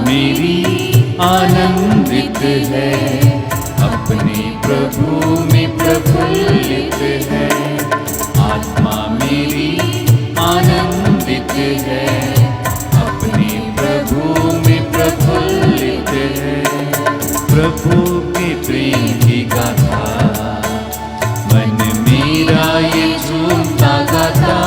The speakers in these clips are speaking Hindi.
मेरी आनंदित है, अपने प्रभु में प्रफुल्लित है। आत्मा मेरी आनंदित है, अपने प्रभु में प्रफुल्लित है। प्रभु के प्रेम की गाथा मन मेरा ये झूमता गाता,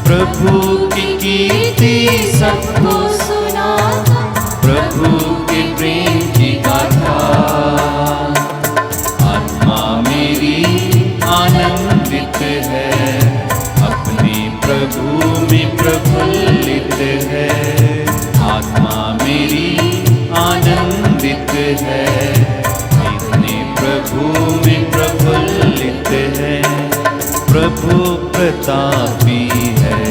प्रभु की कीर्ति सबको सुनाता, प्रभु के प्रेम की गाथा। आत्मा मेरी आनंदित है, अपने प्रभु में प्रफुल्लित है। आत्मा मेरी आनंदित है, अपने प्रभु में प्रफुल्लित है। प्रभु प्रतापी है,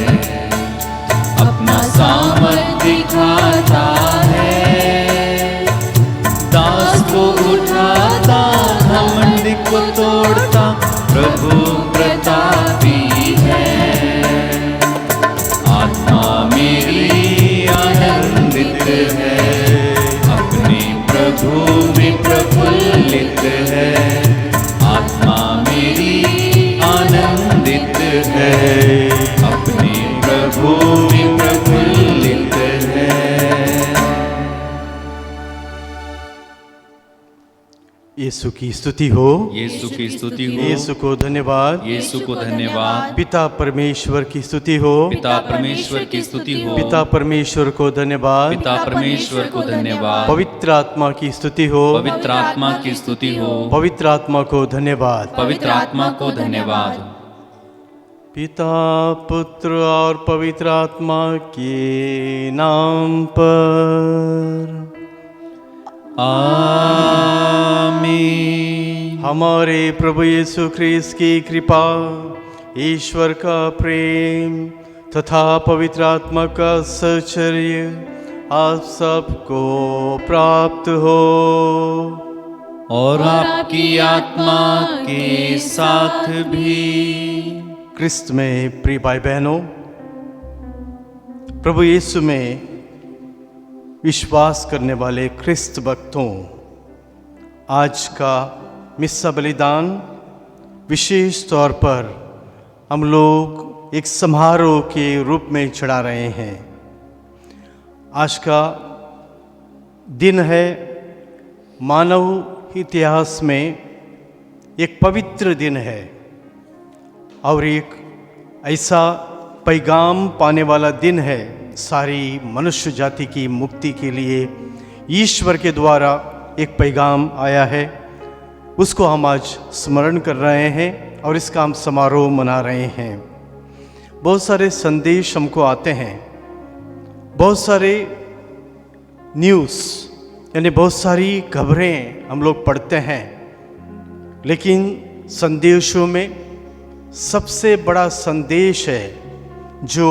अपना सामर्थ दिखाता है। दास को उठाता, घमंड को तोड़ता, प्रभु प्रतापी है। आत्मा मेरी आनंदित है, अपने प्रभु में प्रफुल्लित है। आत्मा मेरी आनंदित है, अपने प्रभु में प्रफुल्लित है। यीशु की स्तुति हो, यीशु की स्तुति हो, यीशु को धन्यवाद, यीशु को धन्यवाद। पिता परमेश्वर की स्तुति हो, पिता परमेश्वर की स्तुति हो, पिता परमेश्वर को धन्यवाद, पिता परमेश्वर को धन्यवाद। पवित्र आत्मा की स्तुति हो, पवित्र आत्मा की स्तुति हो, पवित्र आत्मा को धन्यवाद, पवित्र आत्मा को धन्यवाद। पिता पुत्र और पवित्र आत्मा के नाम पर आमीन। हमारे प्रभु यीशु ख्रीस्त की कृपा, ईश्वर का प्रेम तथा पवित्र आत्मा का सहचर्य आप सबको प्राप्त हो और आपकी आत्मा के साथ भी। क्रिस्त में प्रिय भाई बहनों, प्रभु यीशु में विश्वास करने वाले ख्रिस्त भक्तों, आज का मिस्सा बलिदान विशेष तौर पर हम लोग एक समारोह के रूप में चढ़ा रहे हैं। आज का दिन है मानव इतिहास में एक पवित्र दिन है और एक ऐसा पैगाम पाने वाला दिन है सारी मनुष्य जाति की मुक्ति के लिए। ईश्वर के द्वारा एक पैगाम आया है, उसको हम आज स्मरण कर रहे हैं और इसका हम समारोह मना रहे हैं। बहुत सारे संदेश हमको आते हैं, बहुत सारे न्यूज़ यानी बहुत सारी खबरें हम लोग पढ़ते हैं, लेकिन संदेशों में सबसे बड़ा संदेश है जो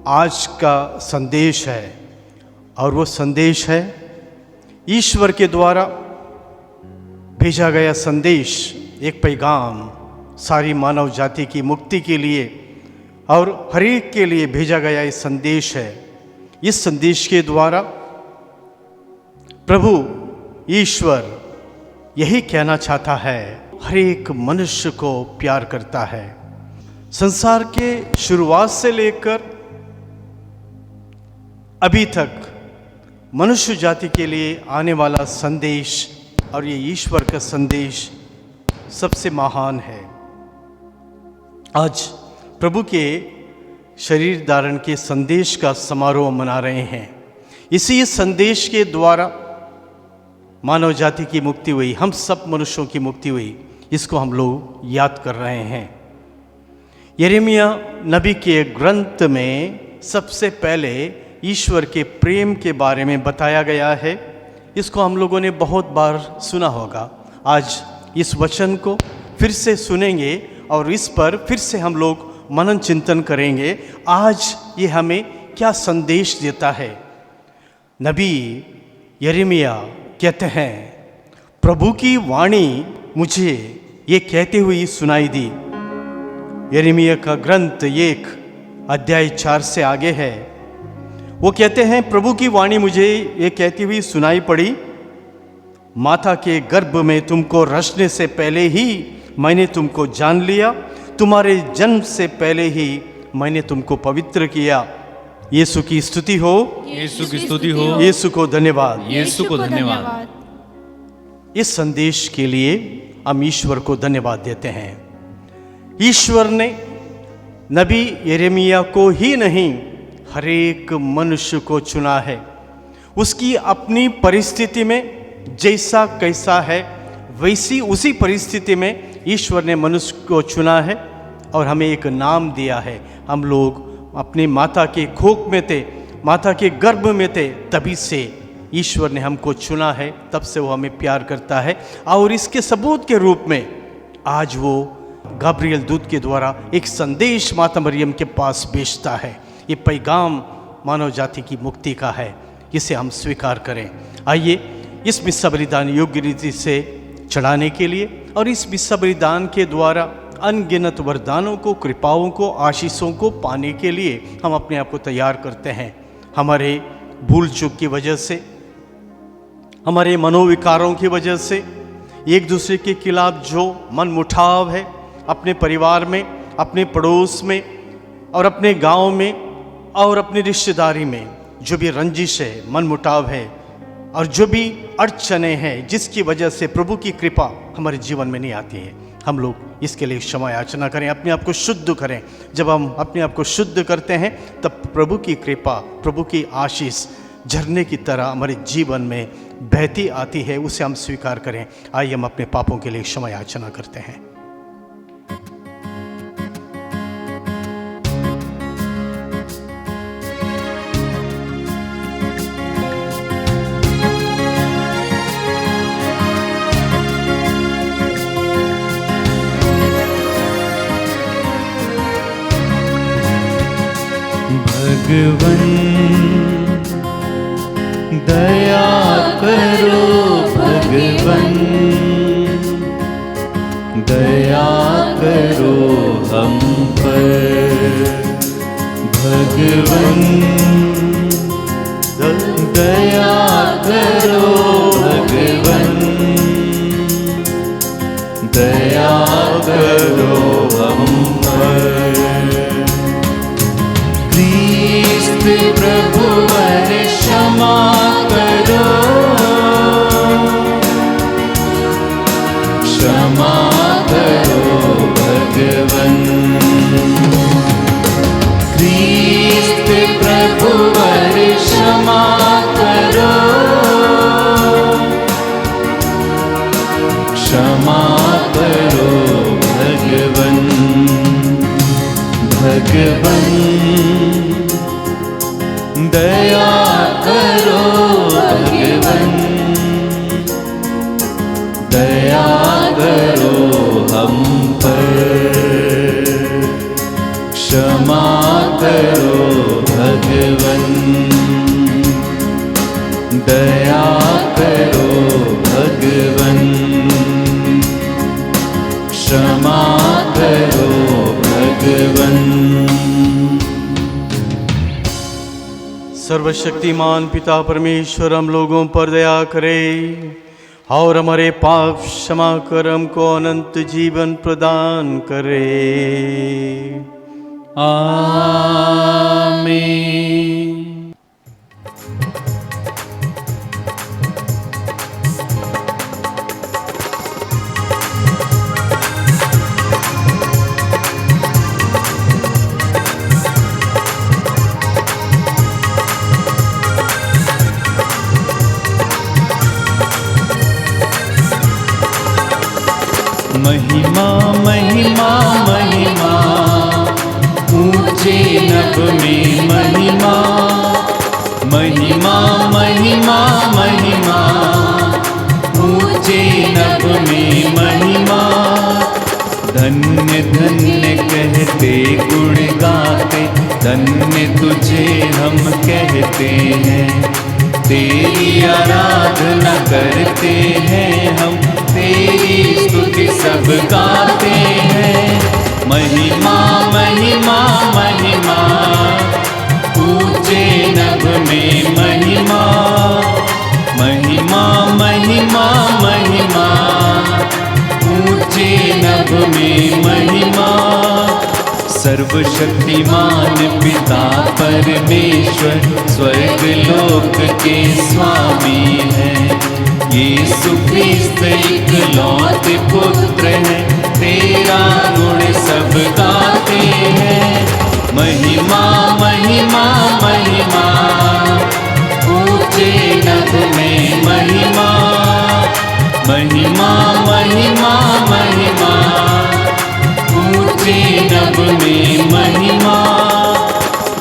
आज का संदेश है, और वो संदेश है ईश्वर के द्वारा भेजा गया संदेश, एक पैगाम सारी मानव जाति की मुक्ति के लिए और हर एक के लिए भेजा गया ये संदेश है। इस संदेश के द्वारा प्रभु ईश्वर यही कहना चाहता है, हर एक मनुष्य को प्यार करता है। संसार के शुरुआत से लेकर अभी तक मनुष्य जाति के लिए आने वाला संदेश और ये ईश्वर का संदेश सबसे महान है। आज प्रभु के शरीर धारण के संदेश का समारोह मना रहे हैं। इसी संदेश के द्वारा मानव जाति की मुक्ति हुई, हम सब मनुष्यों की मुक्ति हुई, इसको हम लोग याद कर रहे हैं। यिर्मयाह नबी के ग्रंथ में सबसे पहले ईश्वर के प्रेम के बारे में बताया गया है। इसको हम लोगों ने बहुत बार सुना होगा। आज इस वचन को फिर से सुनेंगे और इस पर फिर से हम लोग मनन चिंतन करेंगे। आज ये हमें क्या संदेश देता है। नबी यिर्मयाह कहते हैं, प्रभु की वाणी मुझे ये कहते हुए सुनाई दी। यिर्मयाह का ग्रंथ 1 अध्याय 4 से आगे है। वो कहते हैं, प्रभु की वाणी मुझे ये कहती हुई सुनाई पड़ी, माता के गर्भ में तुमको रचने से पहले ही मैंने तुमको जान लिया, तुम्हारे जन्म से पहले ही मैंने तुमको पवित्र किया। यीशु की स्तुति हो, यीशु की स्तुति हो, यीशु को धन्यवाद। यीशु को धन्यवाद। इस संदेश के लिए हम ईश्वर को धन्यवाद देते हैं। ईश्वर ने नबी यिर्मयाह को ही नहीं, हर एक मनुष्य को चुना है। उसकी अपनी परिस्थिति में जैसा कैसा है वैसी उसी परिस्थिति में ईश्वर ने मनुष्य को चुना है और हमें एक नाम दिया है। हम लोग अपनी माता के कोख में थे, माता के गर्भ में थे, तभी से ईश्वर ने हमको चुना है, तब से वो हमें प्यार करता है। और इसके सबूत के रूप में आज वो गब्रिएल दूत के द्वारा एक संदेश माता मरियम के पास भेजता है। ये पैगाम मानव जाति की मुक्ति का है, इसे हम स्वीकार करें। आइए इस मिस्सा बलिदान योग्य रीति से चढ़ाने के लिए और इस मिस्सा बलिदान के द्वारा अनगिनत वरदानों को, कृपाओं को, आशीषों को पाने के लिए हम अपने आप को तैयार करते हैं। हमारे भूल चूक की वजह से, हमारे मनोविकारों की वजह से, एक दूसरे के खिलाफ जो मन मुठाव है, अपने परिवार में, अपने पड़ोस में और अपने गांव में और अपनी रिश्तेदारी में जो भी रंजिश है, मन मुटाव है और जो भी अड़चने हैं, जिसकी वजह से प्रभु की कृपा हमारे जीवन में नहीं आती है, हम लोग इसके लिए क्षमा याचना करें, अपने आप को शुद्ध करें। जब हम अपने आप को शुद्ध करते हैं तब प्रभु की कृपा, प्रभु की आशीष झरने की तरह हमारे जीवन में बहती आती है, उसे हम स्वीकार करें। आइए हम अपने पापों के लिए क्षमा याचना करते हैं। भगवन दया करो, भगवन दया करो हम पर, भगवन दया करो, भगवन दया करो हम पर। प्रभु वर क्षमा करो, क्षमा करो भगवन। क्रिस्त प्रभु वर क्षमा करो, क्षमा करो भगवन, भगवन दया करो, भगवन दया करो हम पर, क्षमा करो भगवन, दया करो भगवन, क्षमा करो भगवन। सर्वशक्तिमान पिता परमेश्वर हम लोगों पर दया करे और हमारे पाप क्षमा कर हमको अनंत जीवन प्रदान करे। आमीन। महिमा महिमा महिमा ऊंचे नभ में महिमा, महिमा महिमा महिमा ऊंचे नभ में महिमा। धन्य धन्य कहते गुण गाते, धन्य तुझे हम कहते हैं। तेरी आराधना करते हैं हम, तेरी स्तुति सब गाते हैं। महिमा महिमा महिमा ऊंचे नभ सर्वशक्तिमान पिता परमेश्वर स्वर्ग लोक के स्वामी है। यीशु क्रिस्त इकलौते पुत्र है, तेरा गुण सब गाते हैं। महिमा महिमा महिमा, ऊंचे नभ में महिमा, महिमा महिमा महिमा, ऊंचे नभ में महिमा।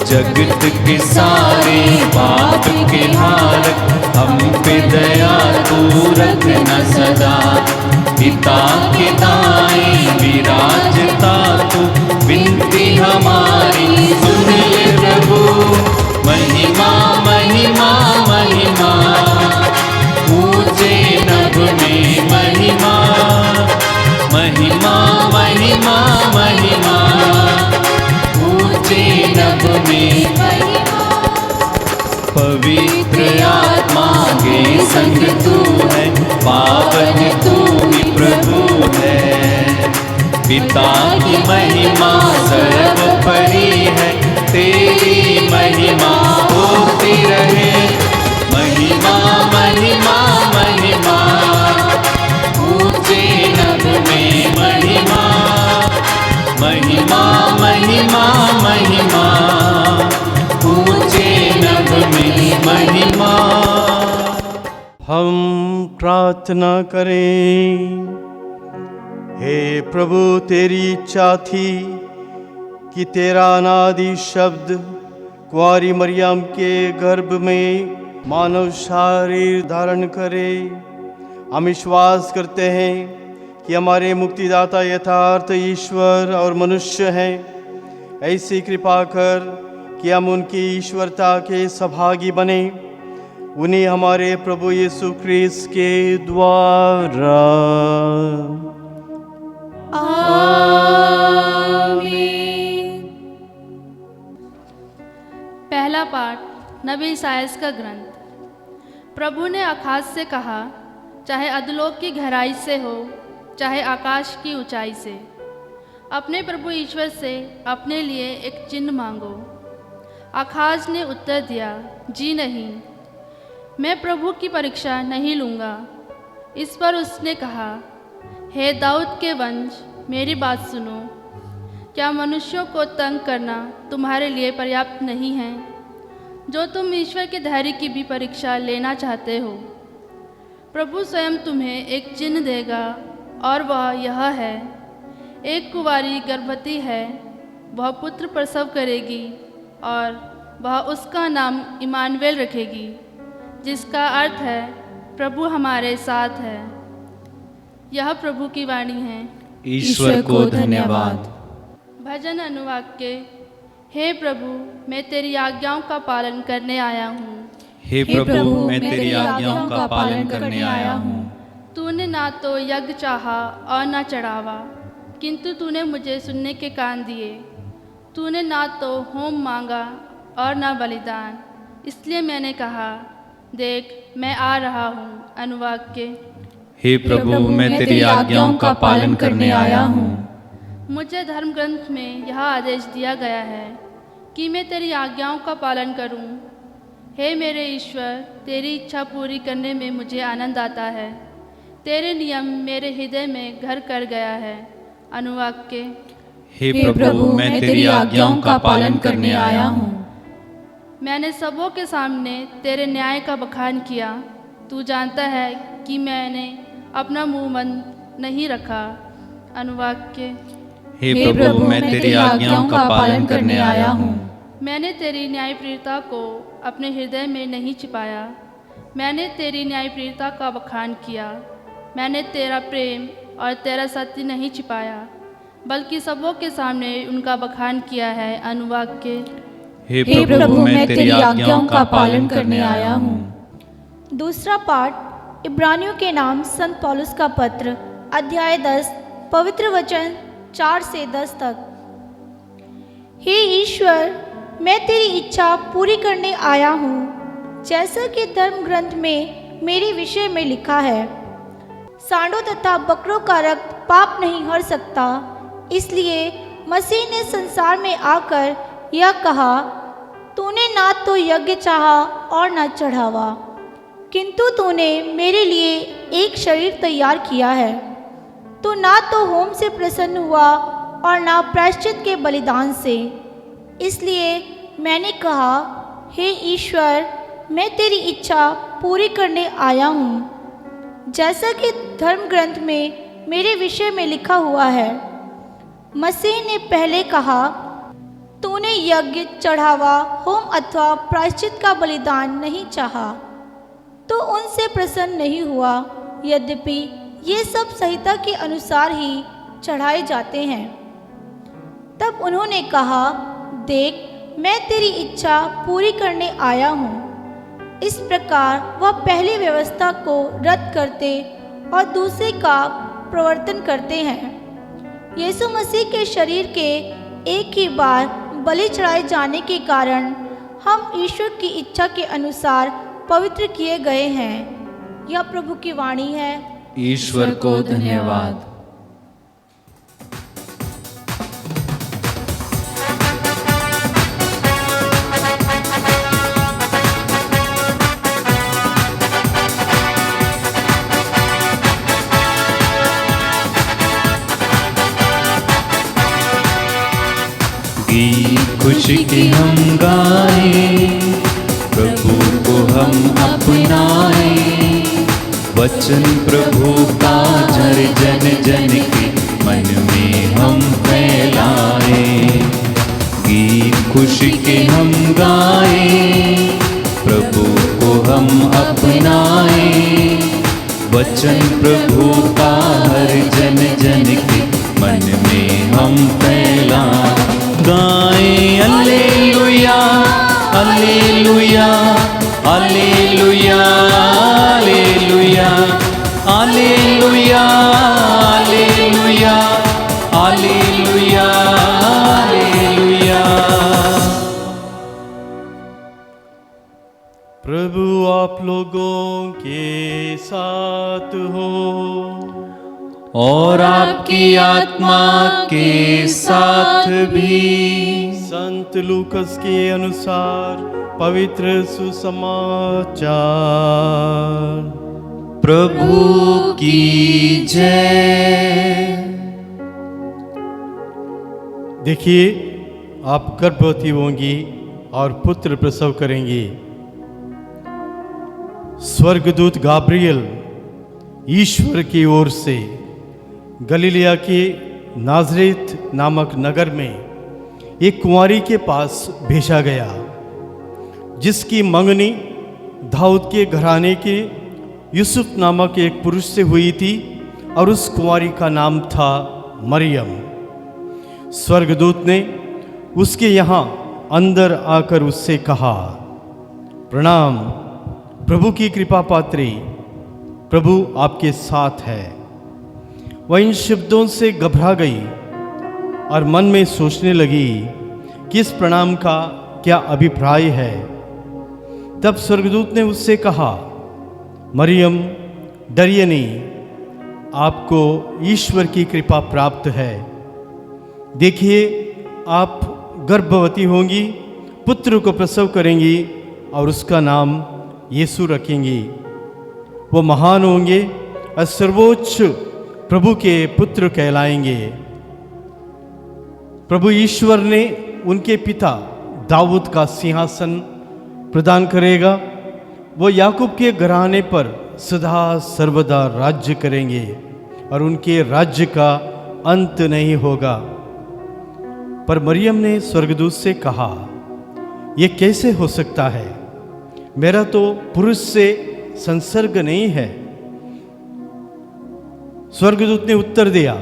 जगत के सारे पाप के हारक, हम पे दया तू रखना सदा। पिता के दाएं विराजता तू, विनती हमारी सुन ले प्रभु। महिमा महिमा महिमा, ऊंचे नभ में महिमा, महिमा महिमा महिमा, ऊंचे नभ में महिमा। पवित्र आत्मा के संग तू है, पावन तू ही प्रभु है। पिता की महिमा सर्वोपरि है, तेरी महिमा होती रहे। महिमा महिमा महिमा, ऊंचे नभ में महिमा, महिमा महिमा महिमा, ऊंचे नभ में महिमा। हम प्रार्थना करें। हे प्रभु, तेरी इच्छा थी कि तेरा अनादि शब्द कुंवारी मरियम के गर्भ में मानव शरीर धारण करे। हम विश्वास करते हैं कि हमारे मुक्तिदाता यथार्थ ईश्वर और मनुष्य हैं। ऐसी कृपा कर कि हम उनकी ईश्वरता के सहभागी बने। उन्हें हमारे प्रभु यीशु क्रिस्त के द्वारा। आमीन। पहला पाठ नबी इसायास का ग्रंथ। प्रभु ने आकाश से कहा, चाहे अधोलोक की गहराई से हो, चाहे आकाश की ऊंचाई से, अपने प्रभु ईश्वर से अपने लिए एक चिन्ह मांगो। आकाश ने उत्तर दिया, जी नहीं, मैं प्रभु की परीक्षा नहीं लूँगा। इस पर उसने कहा, हे दाऊद के वंश, मेरी बात सुनो। क्या मनुष्यों को तंग करना तुम्हारे लिए पर्याप्त नहीं है, जो तुम ईश्वर के धैर्य की भी परीक्षा लेना चाहते हो? प्रभु स्वयं तुम्हें एक चिन्ह देगा, और वह यह है, एक कुंवारी गर्भवती है, वह पुत्र प्रसव करेगी, और वह उसका नाम इमानुएल रखेगी, जिसका अर्थ है प्रभु हमारे साथ है। यह प्रभु की वाणी है। ईश्वर को धन्यवाद। भजन अनुवाक्य। हे प्रभु, मैं तेरी आज्ञाओं का पालन करने आया हूँ। हे प्रभु, मैं तेरी आज्ञाओं का पालन करने आया हूँ। तूने ना तो यज्ञ चाहा और ना चढ़ावा, किंतु तूने मुझे सुनने के कान दिए। तूने ना तो होम मांगा और ना बलिदान, इसलिए मैंने कहा, देख मैं आ रहा हूँ। अनुवाक्य। हे प्रभु, मैं तेरी आज्ञाओं का पालन करने आया हूँ। मुझे धर्म ग्रंथ में यह आदेश दिया गया है कि मैं तेरी आज्ञाओं का पालन करूं। हे मेरे ईश्वर, तेरी इच्छा पूरी करने में मुझे आनंद आता है। तेरे नियम मेरे हृदय में घर कर गया है। अनुवाक्य। हे प्रभु, मैं तेरी आज्ञाओं का पालन करने आया हूँ। मैंने सबों के सामने तेरे न्याय का बखान किया। तू जानता है कि मैंने अपना मुंह बंद नहीं रखा। अनुवाक्य। हे प्रभु, मैं तेरी आज्ञाओं का पालन करने आया हूँ। मैंने तेरी न्यायप्रियता को अपने हृदय में नहीं छिपाया। मैंने तेरी न्यायप्रियता का बखान किया। मैंने तेरा प्रेम और तेरा सत्य नहीं छिपाया, बल्कि सबों के सामने उनका बखान किया है। अनुवाक्य। हे प्रभु, मैं तेरी आज्ञाओं का पालन करने आया हूँ। दूसरा पाठ इब्रानियों के नाम संत पौलुस का पत्र, अध्याय 10, पवित्र वचन 4 से 10 तक। हे ईश्वर, मैं तेरी इच्छा पूरी करने आया हूँ, जैसा कि धर्म ग्रंथ में मेरे विषय में लिखा है। सांडों तथा बकरों का रक्त पाप नहीं हर सकता, इसलिए मसीह ने संसार में आकर यह कहा, तूने ना तो यज्ञ चाहा और न चढ़ावा, किंतु तूने मेरे लिए एक शरीर तैयार किया है। तो ना तो होम से प्रसन्न हुआ और ना प्रायश्चित के बलिदान से। इसलिए मैंने कहा, हे ईश्वर, मैं तेरी इच्छा पूरी करने आया हूँ, जैसा कि धर्म ग्रंथ में मेरे विषय में लिखा हुआ है। मसीह ने पहले कहा, तूने यज्ञ, चढ़ावा, होम अथवा प्रायश्चित का बलिदान नहीं चाहा, तो उनसे प्रसन्न नहीं हुआ। यद्यपि ये सब संहिता के अनुसार ही चढ़ाए जाते हैं। तब उन्होंने कहा, देख, मैं तेरी इच्छा पूरी करने आया हूँ। इस प्रकार वह पहली व्यवस्था को रद्द करते और दूसरे का प्रवर्तन करते हैं। यीशु मसीह के शरीर के एक ही बार बलि चढ़ाए जाने के कारण हम ईश्वर की इच्छा के अनुसार पवित्र किए गए हैं। यह प्रभु की वाणी है। ईश्वर को धन्यवाद। गीत खुशी की हम गाएं, प्रभु को हम अपनाएं, वचन प्रभु का जन जन जन के मन में हम फैलाएं। गीत खुशी के हम गाएं, प्रभु को हम अपनाएं, वचन प्रभु का हर जन जन के मन में हम फैलाएं। गाएं hallelujah hallelujah hallelujah hallelujah hallelujah hallelujah hallelujah hallelujah. प्रभु आप लोगों के साथ हो और आपकी आत्मा के साथ भी। संत लूकस के अनुसार पवित्र सुसमाचार। प्रभु की जय। देखिए, आप गर्भवती होंगी और पुत्र प्रसव करेंगी। स्वर्गदूत गाब्रियल ईश्वर की ओर से गलीलिया के नाजरेत नामक नगर में एक कुंवारी के पास भेजा गया, जिसकी मंगनी दाऊद के घराने के यूसुफ नामक एक पुरुष से हुई थी, और उस कुंवारी का नाम था मरियम। स्वर्गदूत ने उसके यहाँ अंदर आकर उससे कहा, प्रणाम, प्रभु की कृपा पात्री, प्रभु आपके साथ है। वह इन शब्दों से घबरा गई और मन में सोचने लगी कि इस प्रणाम का क्या अभिप्राय है। तब स्वर्गदूत ने उससे कहा, मरियम, डरिए नहीं, आपको ईश्वर की कृपा प्राप्त है। देखिए, आप गर्भवती होंगी, पुत्र को प्रसव करेंगी और उसका नाम यीशु रखेंगी। वो महान होंगे और सर्वोच्च प्रभु के पुत्र कहलाएंगे। प्रभु ईश्वर ने उनके पिता दाऊद का सिंहासन प्रदान करेगा। वो याकूब के घराने पर सदा सर्वदा राज्य करेंगे और उनके राज्य का अंत नहीं होगा। पर मरियम ने स्वर्गदूत से कहा, यह कैसे हो सकता है? मेरा तो पुरुष से संसर्ग नहीं है। स्वर्गदूत ने उत्तर दिया,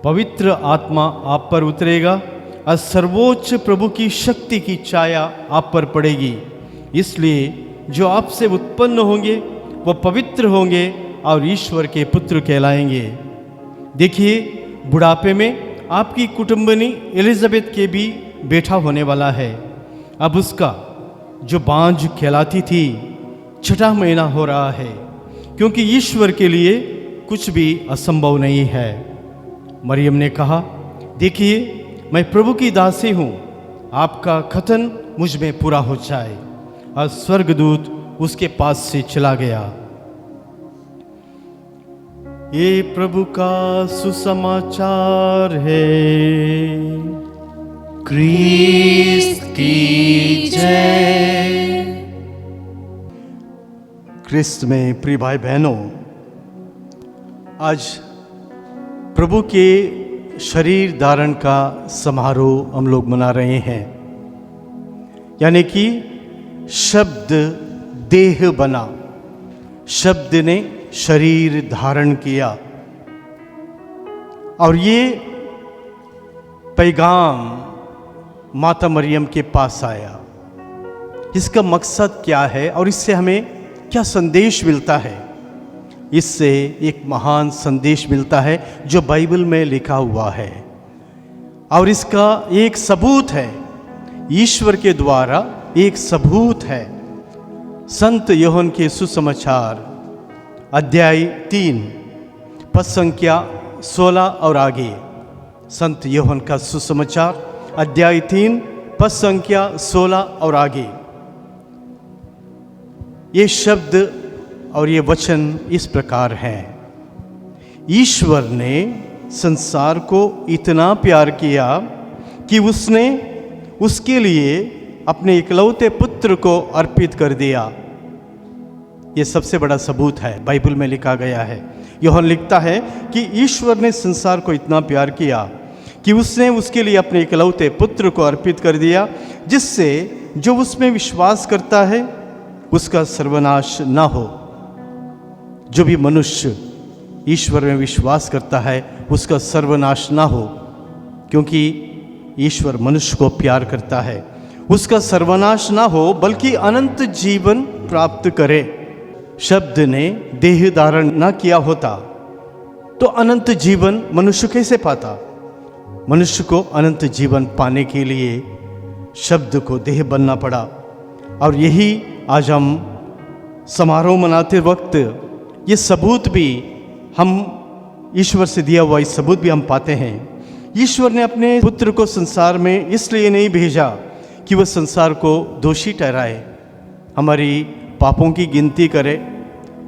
पवित्र आत्मा आप पर उतरेगा और सर्वोच्च प्रभु की शक्ति की छाया आप पर पड़ेगी। इसलिए जो आपसे उत्पन्न होंगे वो पवित्र होंगे और ईश्वर के पुत्र कहलाएंगे। देखिए, बुढ़ापे में आपकी कुटुंबनी एलिजाबेथ के भी बेटा होने वाला है। अब उसका जो बांझ कहलाती थी, 6वां महीना हो रहा है, क्योंकि ईश्वर के लिए कुछ भी असंभव नहीं है। मरियम ने कहा, देखिए, मैं प्रभु की दासी हूँ, आपका कथन मुझ में पूरा हो जाए। और स्वर्गदूत उसके पास से चला गया। ये प्रभु का सुसमाचार है। क्रिस्त की जय। क्रिस्त में प्रिय भाई बहनों, आज प्रभु के शरीर धारण का समारोह हम लोग मना रहे हैं, यानी कि शब्द देह बना, शब्द ने शरीर धारण किया और ये पैगाम माता मरियम के पास आया। इसका मकसद क्या है और इससे हमें क्या संदेश मिलता है? इससे एक महान संदेश मिलता है जो बाइबल में लिखा हुआ है और इसका एक सबूत है, ईश्वर के द्वारा एक सबूत है। संत यूहन्ना के सुसमाचार अध्याय 3 पद संख्या 16 और आगे। संत यूहन्ना का सुसमाचार अध्याय 3 पद संख्या 16 और आगे। ये शब्द और ये वचन इस प्रकार हैं। ईश्वर ने संसार को इतना प्यार किया कि उसने उसके लिए अपने इकलौते पुत्र को अर्पित कर दिया। ये सबसे बड़ा सबूत है, बाइबल में लिखा गया है। यूहन्ना लिखता है कि ईश्वर ने संसार को इतना प्यार किया कि उसने उसके लिए अपने इकलौते पुत्र को अर्पित कर दिया, जिससे जो उसमें विश्वास करता है उसका सर्वनाश ना हो। जो भी मनुष्य ईश्वर में विश्वास करता है उसका सर्वनाश ना हो, क्योंकि ईश्वर मनुष्य को प्यार करता है। उसका सर्वनाश ना हो बल्कि अनंत जीवन प्राप्त करे। शब्द ने देह धारण ना किया होता तो अनंत जीवन मनुष्य कैसे पाता? मनुष्य को अनंत जीवन पाने के लिए शब्द को देह बनना पड़ा। और यही आज हम समारोह मनाते वक्त ये सबूत भी हम ईश्वर से दिया हुआ इस सबूत भी हम पाते हैं। ईश्वर ने अपने पुत्र को संसार में इसलिए नहीं भेजा कि वह संसार को दोषी ठहराए, हमारी पापों की गिनती करे,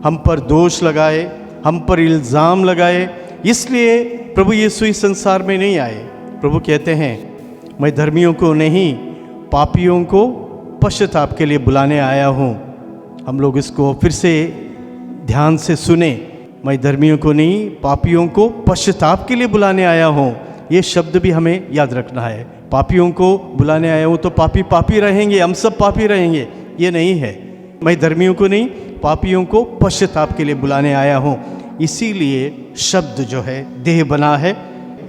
हम पर दोष लगाए, हम पर इल्ज़ाम लगाए। इसलिए प्रभु यीशु इस संसार में नहीं आए। प्रभु कहते हैं, मैं धर्मियों को नहीं पापियों को पश्चाताप के लिए बुलाने आया हूँ। हम लोग इसको फिर से ध्यान से सुने। मैं धर्मियों को नहीं पापियों को पश्चाताप के लिए बुलाने आया हूँ। ये शब्द भी हमें याद रखना है। पापियों को बुलाने आया हूँ तो पापी पापी रहेंगे, हम सब पापी रहेंगे, ये नहीं है। मैं धर्मियों को नहीं पापियों को पश्चाताप के लिए बुलाने आया हूँ। इसीलिए शब्द जो है देह बना है।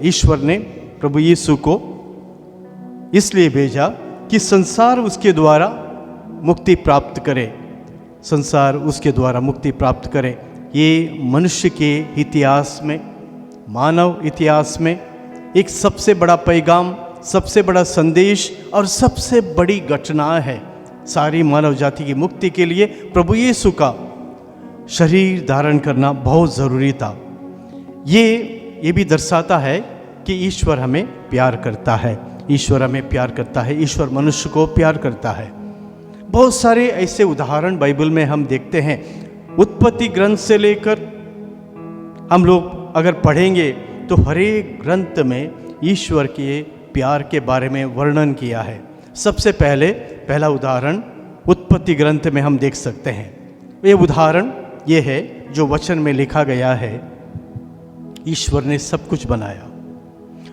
ईश्वर ने प्रभु यीशु को इसलिए भेजा कि संसार उसके द्वारा मुक्ति प्राप्त करे, संसार उसके द्वारा मुक्ति प्राप्त करे। ये मनुष्य के इतिहास में, मानव इतिहास में एक सबसे बड़ा पैगाम, सबसे बड़ा संदेश और सबसे बड़ी घटना है। सारी मानव जाति की मुक्ति के लिए प्रभु यीशु का शरीर धारण करना बहुत ज़रूरी था। ये भी दर्शाता है कि ईश्वर हमें प्यार करता है, ईश्वर हमें प्यार करता है, ईश्वर मनुष्य को प्यार करता है। बहुत सारे ऐसे उदाहरण बाइबल में हम देखते हैं। उत्पत्ति ग्रंथ से लेकर हम लोग अगर पढ़ेंगे तो हर एक ग्रंथ में ईश्वर के प्यार के बारे में वर्णन किया है। सबसे पहला उदाहरण उत्पत्ति ग्रंथ में हम देख सकते हैं। ये उदाहरण ये है जो वचन में लिखा गया है। ईश्वर ने सब कुछ बनाया,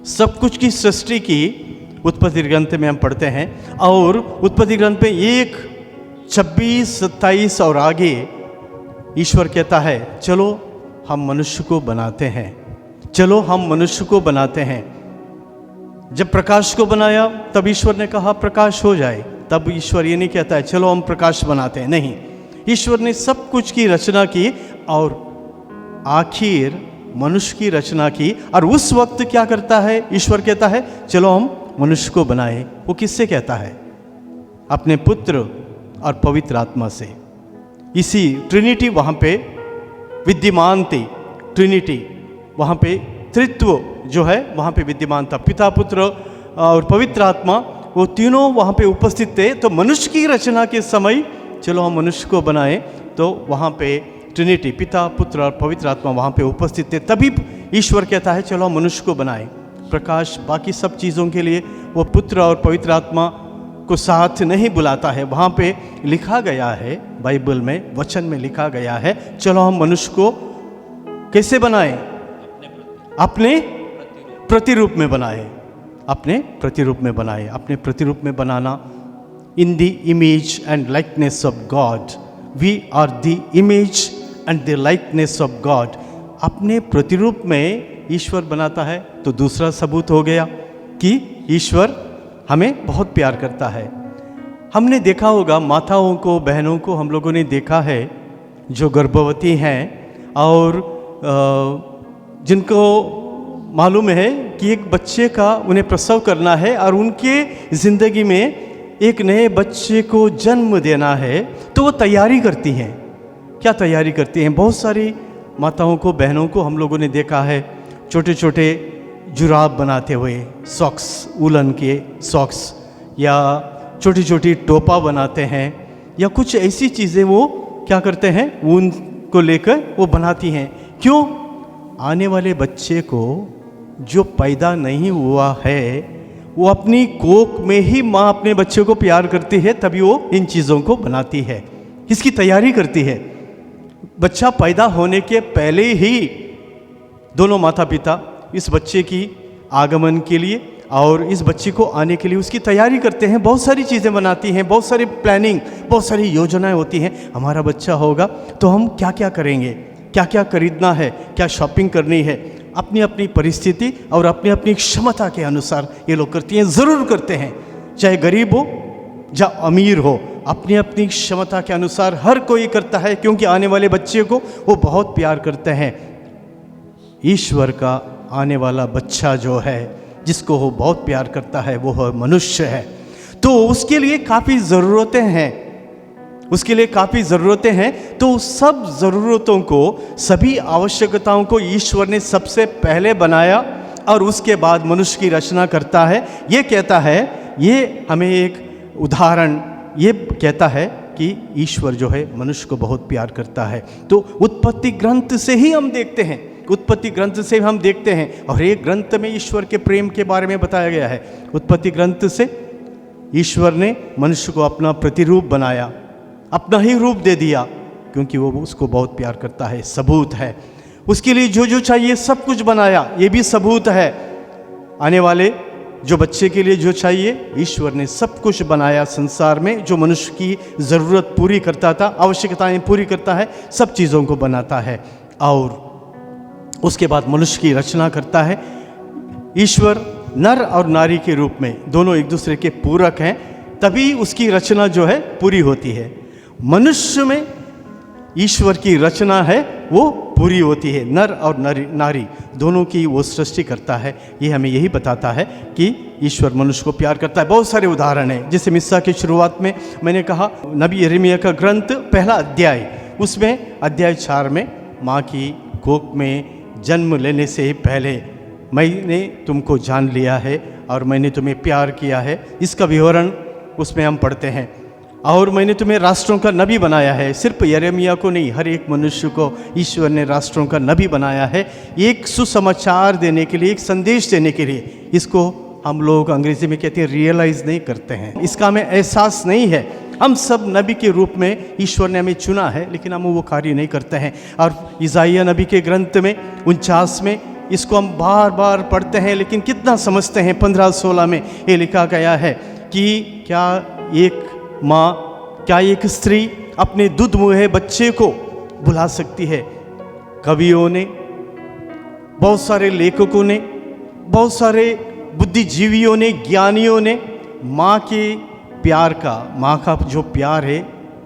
सब कुछ की सृष्टि की। उत्पत्ति ग्रंथ में हम पढ़ते हैं और उत्पत्ति ग्रंथ में 1:26, 27 और आगे ईश्वर कहता है, चलो हम मनुष्य को बनाते हैं, चलो हम मनुष्य को बनाते हैं। जब प्रकाश को बनाया तब ईश्वर ने कहा प्रकाश हो जाए। तब ईश्वर ये नहीं कहता है चलो हम प्रकाश बनाते हैं, नहीं। ईश्वर ने सब कुछ की रचना की और आखिर मनुष्य की रचना की। और उस वक्त क्या करता है? ईश्वर कहता है चलो हम मनुष्य को बनाए। वो किससे कहता है? अपने पुत्र और पवित्र आत्मा से। इसी ट्रिनिटी वहाँ पे विद्यमान थी। ट्रिनिटी वहाँ पे त्रित्व जो है वहाँ पे विद्यमान था। पिता पुत्र और पवित्र आत्मा, वो तीनों वहाँ पे उपस्थित थे। तो मनुष्य की रचना के समय चलो हम मनुष्य को बनाएं, तो वहाँ पे ट्रिनिटी, पिता, पुत्र और पवित्र आत्मा वहाँ पे उपस्थित थे। तभी ईश्वर कहता है चलो हम मनुष्य को बनाएं। प्रकाश बाकी सब चीज़ों के लिए वो पुत्र और पवित्र आत्मा को साथ नहीं बुलाता है। वहाँ पे लिखा गया है, बाइबल में, वचन में लिखा गया है, चलो हम मनुष्य को कैसे बनाएं? अपने प्रतिरूप में बनाए, अपने प्रतिरूप में बनाए। अपने प्रतिरूप में बनाना, in the image and likeness of God, we are the image and the likeness of God. अपने प्रतिरूप में ईश्वर बनाता है, तो दूसरा सबूत हो गया कि ईश्वर हमें बहुत प्यार करता है। हमने देखा होगा, माताओं को, बहनों को हम लोगों ने देखा है जो गर्भवती हैं और जिनको मालूम है कि एक बच्चे का उन्हें प्रसव करना है और उनके ज़िंदगी में एक नए बच्चे को जन्म देना है, तो वो तैयारी करती हैं। क्या तैयारी करती हैं? बहुत सारी माताओं को, बहनों को हम लोगों ने देखा है छोटे छोटे जुराब बनाते हुए, सॉक्स, उलन के सॉक्स, या छोटी छोटी टोपा बनाते हैं, या कुछ ऐसी चीज़ें वो क्या करते हैं, ऊन को लेकर वो बनाती हैं। क्यों? आने वाले बच्चे को जो पैदा नहीं हुआ है, वो अपनी कोख में ही माँ अपने बच्चे को प्यार करती है, तभी वो इन चीज़ों को बनाती है, इसकी तैयारी करती है। बच्चा पैदा होने के पहले ही दोनों माता पिता इस बच्चे की आगमन के लिए और इस बच्चे को आने के लिए उसकी तैयारी करते हैं। बहुत सारी चीज़ें बनाती हैं, बहुत सारी प्लानिंग, बहुत सारी योजनाएं होती हैं। हमारा बच्चा होगा तो हम क्या क्या करेंगे, क्या क्या खरीदना है, क्या शॉपिंग करनी है, अपनी अपनी परिस्थिति और अपनी अपनी क्षमता के अनुसार ये लोग करती हैं, ज़रूर करते हैं। चाहे गरीब हो या अमीर हो, अपनी अपनी क्षमता के अनुसार हर कोई करता है, क्योंकि आने वाले बच्चे को वो बहुत प्यार करते हैं। ईश्वर का आने वाला बच्चा जो है, जिसको वो बहुत प्यार करता है, वो है मनुष्य है। तो उसके लिए काफ़ी ज़रूरतें हैं, उसके लिए काफ़ी ज़रूरतें हैं। तो सब ज़रूरतों को, सभी आवश्यकताओं को ईश्वर ने सबसे पहले बनाया और उसके बाद मनुष्य की रचना करता है। ये कहता है, ये हमें एक उदाहरण ये कहता है कि ईश्वर जो है मनुष्य को बहुत प्यार करता है। तो उत्पत्ति ग्रंथ से ही हम देखते हैं, उत्पत्ति ग्रंथ से हम देखते हैं, और एक ग्रंथ में ईश्वर के प्रेम के बारे में बताया गया है। उत्पत्ति ग्रंथ से ईश्वर ने मनुष्य को अपना प्रतिरूप बनाया, अपना ही रूप दे दिया, क्योंकि वो उसको बहुत प्यार करता है। सबूत है, उसके लिए जो जो चाहिए सब कुछ बनाया, ये भी सबूत है। आने वाले जो बच्चे के लिए जो चाहिए, ईश्वर ने सब कुछ बनाया संसार में, जो मनुष्य की ज़रूरत पूरी करता था, आवश्यकताएं पूरी करता है, सब चीज़ों को बनाता है। और उसके बाद मनुष्य की रचना करता है। ईश्वर नर और नारी के रूप में, दोनों एक दूसरे के पूरक हैं, तभी उसकी रचना जो है पूरी होती है। मनुष्य में ईश्वर की रचना है वो पूरी होती है। नर और नारी दोनों की वो सृष्टि करता है। ये हमें यही बताता है कि ईश्वर मनुष्य को प्यार करता है। बहुत सारे उदाहरण हैं, जैसे मिस्सा की शुरुआत में मैंने कहा, नबी यिर्मयाह का ग्रंथ पहला अध्याय, उसमें अध्याय 4 में, माँ की कोख में जन्म लेने से पहले मैंने तुमको जान लिया है और मैंने तुम्हें प्यार किया है, इसका विवरण उसमें हम पढ़ते हैं। और मैंने तुम्हें राष्ट्रों का नबी बनाया है। सिर्फ यिर्मयाह को नहीं, हर एक मनुष्य को ईश्वर ने राष्ट्रों का नबी बनाया है, एक सुसमाचार देने के लिए, एक संदेश देने के लिए। इसको हम लोग अंग्रेजी में कहते हैं रियलाइज़ नहीं करते हैं, इसका हमें एहसास नहीं है। हम सब नबी के रूप में ईश्वर ने हमें चुना है, लेकिन हम वो कार्य नहीं करते हैं। और इसाइया नबी के ग्रंथ में 49 में इसको हम बार बार पढ़ते हैं, लेकिन कितना समझते हैं। 15-16 में ये लिखा गया है कि क्या एक माँ, क्या एक स्त्री अपने दूध मुहे बच्चे को बुला सकती है? कवियों ने, बहुत सारे लेखकों ने, बहुत सारे बुद्धिजीवियों ने, ज्ञानियों ने माँ के प्यार का, माँ का जो प्यार है